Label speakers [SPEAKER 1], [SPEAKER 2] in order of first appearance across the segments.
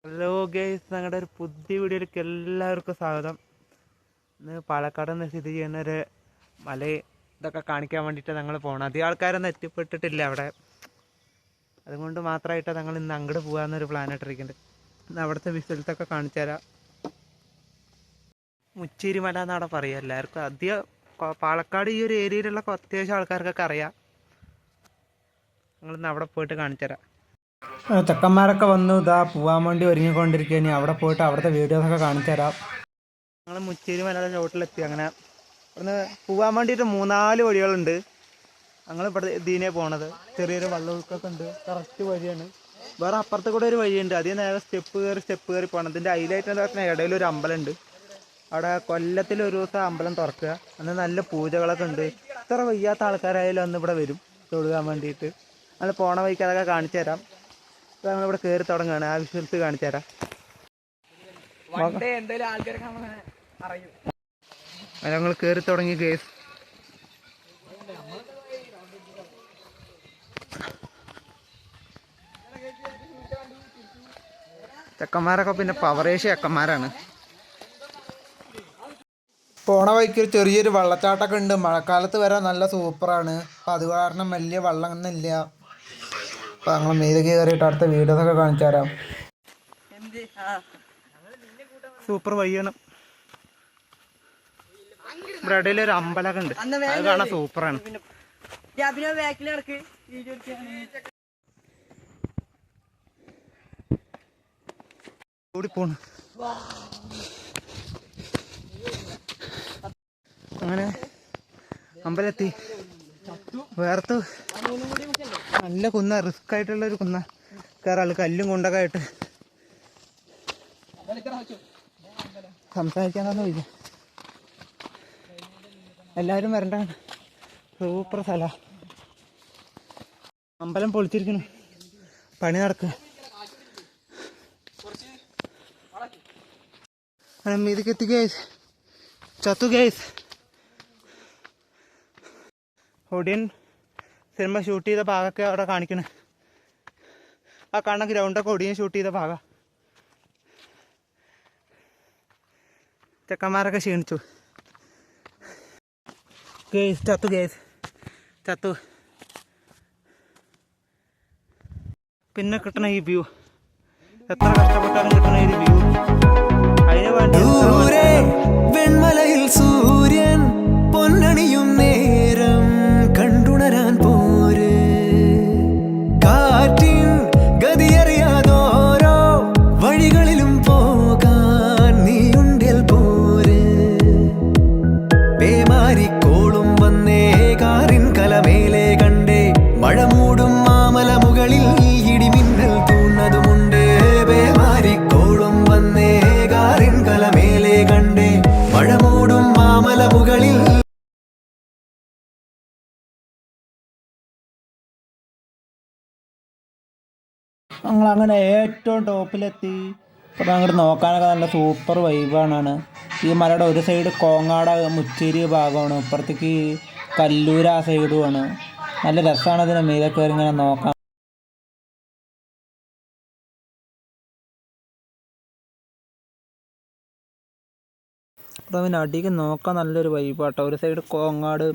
[SPEAKER 1] Hello guys, ഞങ്ങളുടെ ഒരു പുതിയ വീഡിയോയിലേക്ക് എല്ലാവർക്കും സ്വാഗതം. ഇന്ന് പാലക്കാട് നിന്ന് സ്ഥിതി ചെയ്യുന്ന ഒരു മല ഇതൊക്കെ കാണിക്കാൻ വേണ്ടിയിട്ട് ഞങ്ങൾ പോകണം. അധികം ആൾക്കാരൊന്നും എത്തിപ്പെട്ടിട്ടില്ല അവിടെ. അതുകൊണ്ട് മാത്രമായിട്ടാണ് ഞങ്ങൾ ഇന്ന് അങ്ങോട്ട് പോകാമെന്നൊരു പ്ലാൻ ഇട്ടിരിക്കുന്നുണ്ട്. ഇന്ന് അവിടുത്തെ വിഷ്വൽസൊക്കെ കാണിച്ചു തരാം. മുച്ചേരി മല എന്നവിടെ പറയുക. എല്ലാവർക്കും അധികം പാലക്കാട് ഈ ഒരു ഏരിയയിലുള്ള അത്യാവശ്യം ആൾക്കാർക്കൊക്കെ അറിയാം. ഞങ്ങളിന്ന് അവിടെ പോയിട്ട് കാണിച്ചു തരാം. ചെക്കന്മാരൊക്കെ വന്നു ഇതാ പോകാൻ വേണ്ടി ഒരുങ്ങിക്കൊണ്ടിരിക്കുകയാണ്. അവിടെ പോയിട്ട് അവിടുത്തെ വീഡിയോസൊക്കെ കാണിച്ചു തരാം. ഞങ്ങൾ മുച്ചേരി മലയുടെ ചോട്ടിലെത്തി. അങ്ങനെ ഇവിടുന്ന് പോകാൻ വേണ്ടിയിട്ട് 3-4 വഴികളുണ്ട്. ഞങ്ങൾ ഇവിടെ ഇതിനെ പോണത് ചെറിയൊരു വള്ളമൊഴുക്കൊക്കെ ഉണ്ട്. കറക്റ്റ് വഴിയാണ്. വേറെ അപ്പുറത്ത് കൂടെ ഒരു വഴിയുണ്ട്. അതിൽ നേരെ സ്റ്റെപ്പ് കയറി പോകണം. ഇതിൻ്റെ ഹൈലൈറ്റ് എന്താ പറഞ്ഞാൽ ഇടയിൽ ഒരു അമ്പലമുണ്ട്. അവിടെ കൊല്ലത്തിൽ ഒരു ദിവസം അമ്പലം തുറക്കുക. അന്ന് നല്ല പൂജകളൊക്കെ ഉണ്ട്. ഇത്ര വയ്യാത്ത ആൾക്കാരായാലും അന്ന് ഇവിടെ വരും തൊഴുകാൻ വേണ്ടിയിട്ട്. അത് പോണ വഴിക്ക് അതൊക്കെ കാണിച്ചു തരാം. നമ്മളിവിടെ കയറി തുടങ്ങുകയാണ്. ആ വിഷ്വൽസ് കാണിച്ചു തരാം. ഞങ്ങൾ കയറി തുടങ്ങി കേസ്. ചെക്കന്മാരൊക്കെ പിന്നെ പവറേഷ്യ ചെക്കന്മാരാണ്. പോണ വഴിക്ക് ഒരു ചെറിയൊരു വെള്ളച്ചാട്ടമൊക്കെ ഉണ്ട്. മഴക്കാലത്ത് വരാൻ നല്ല സൂപ്പറാണ്. അപ്പം അത് കാരണം വലിയ വെള്ളമൊന്നും ഇല്ല. അപ്പം ഞങ്ങൾ മീതെ കയറിയിട്ട് അടുത്ത വീഡിയോസൊക്കെ കാണിച്ചു തരാം. സൂപ്പർ വയ്യാണ്. ഇവിടെ ഇടയിൽ ഒരു അമ്പലമൊക്കെ ഉണ്ട്. അത് കാണാൻ സൂപ്പറാണ്. ഓടിപ്പോണ്. അങ്ങനെ അമ്പലത്തി വേർത്ത് നല്ല കുന്ന, റിസ്ക് ആയിട്ടുള്ളൊരു കുന്ന കയറാൾ. കല്ലും കൊണ്ടൊക്കെ ആയിട്ട് സംസാരിക്കാനൊന്നും ഇല്ല. എല്ലാവരും വരണ്ടാണ്. സൂപ്പർ സ്ഥല. അമ്പലം പൊളിച്ചിരിക്കുന്നു. പണി നടക്കുക. മീതിക്ക് എത്തി ഗൈസ്. ചത്തു ഗൈസ്. ഒടിയൻ സിനിമ ഷൂട്ട് ചെയ്ത ഭാഗമൊക്കെ അവിടെ കാണിക്കണേ. ആ കാണുന്ന ഗ്രൗണ്ടൊക്കെ ഒടിയൻ ഷൂട്ട് ചെയ്ത ഭാഗം. ചെക്കന്മാരൊക്കെ ക്ഷീണിച്ചു. ഗേസ് ചത്തു. ഗേസ് ചത്തു. പിന്നെ കിട്ടണ ഈ വ്യൂ, എത്ര കഷ്ടപ്പെട്ടാലും കിട്ടണ ഈ വ്യൂ. അതിന് വേണ്ടി വെൺമലയിൽ സൂര്യൻ പൊന്നണിയും നേരം കണ്ടുണരാൻ പോര്. കാറ്റിൻ ഗതിയറിയാതോരോ വഴികളിലും പോകാൻ നീയുണ്ടിൽ പോര്. പേമാരിക്കോളും വന്നേ കാറിൻ കലമേലെ കണ്ടേ. മഴ മൂടും മാമല മുകളിൽ ഇടിമിന്നൽ തൂന്നതുമുണ്ട്. പേമാരിക്കോളും വന്നേ കാറിൻ കലമേലെ കണ്ടേ. മഴ മൂടും മാമല മുകളിൽ. ഞങ്ങളങ്ങനെ ഏറ്റവും ടോപ്പിലെത്തി. അപ്പോൾ അങ്ങോട്ട് നോക്കാനൊക്കെ നല്ല സൂപ്പർ വൈബാണ്. ഈ മലയുടെ ഒരു സൈഡ് കോങ്ങാട് മുച്ചേരി ഭാഗമാണ്, ഇപ്പുറത്തേക്ക് കല്ലൂർ ആ സൈഡുമാണ്. നല്ല രസമാണ് ഇതിന് മീതെ കയറി ഇങ്ങനെ നോക്കാൻ. അപ്പോൾ പിന്നെ അടിക്ക് നോക്കാൻ നല്ലൊരു വൈബാട്ടോ. ഒരു സൈഡ് കോങ്ങാട്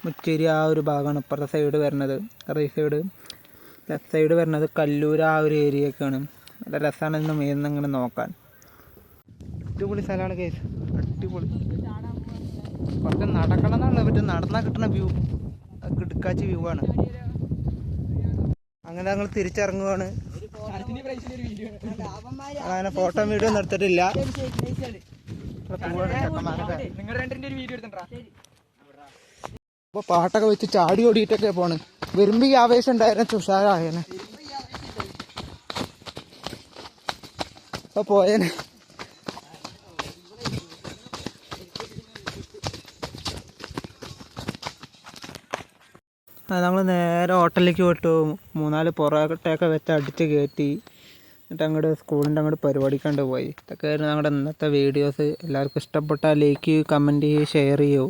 [SPEAKER 1] മുച്ചേരി ആ ഒരു ഭാഗമാണ് ഇപ്പുറത്തെ സൈഡ് വരുന്നത്. റൈറ്റ് സൈഡ്, ലെഫ്റ്റ് സൈഡ് വരുന്നത് കല്ലൂർ ആ ഒരു ഏരിയയൊക്കെയാണ്. നല്ല രസമാണ് ഇന്ന് മേന്ന് ഇങ്ങനെ നോക്കാൻ. അടിപൊളി സ്ഥലമാണ് കേസ്. അടിപൊളി. കുറച്ച് നടക്കണം എന്നുള്ള പറ്റും. നടന്നാൽ കിട്ടുന്ന വ്യൂ കിടക്കാച്ച വ്യൂ ആണ്. അങ്ങനെ ഞങ്ങൾ തിരിച്ചിറങ്ങുവാണ്. അങ്ങനെ ഫോട്ടോ വീഡിയോ ഒന്നും എടുത്തിട്ടില്ല. അപ്പോൾ പാട്ടൊക്കെ വെച്ച് ചാടി ഓടിയിട്ടൊക്കെ പോണ്. വരുമ്പോ ഈ ആവേശം ഉണ്ടായിരുന്ന തുഷാരായനെ. അപ്പൊ പോയേനെ. നമ്മൾ നേരെ ഹോട്ടലിലേക്ക് വിട്ടു. 3-4 പൊറോട്ടയൊക്കെ വെച്ച് അടിച്ച് കയറ്റി. എന്നിട്ട് അങ്ങോട്ട് സ്കൂളിൻ്റെ അങ്ങോട്ട് പരിപാടിക്കണ്ട് പോയി. ഇതൊക്കെ ആയിരുന്നു ഞങ്ങളുടെ ഇന്നത്തെ വീഡിയോസ്. എല്ലാവർക്കും ഇഷ്ടപ്പെട്ടാൽ ലൈക്ക് ചെയ്യൂ, കമൻറ്റ് ചെയ്യൂ, ഷെയർ ചെയ്യൂ.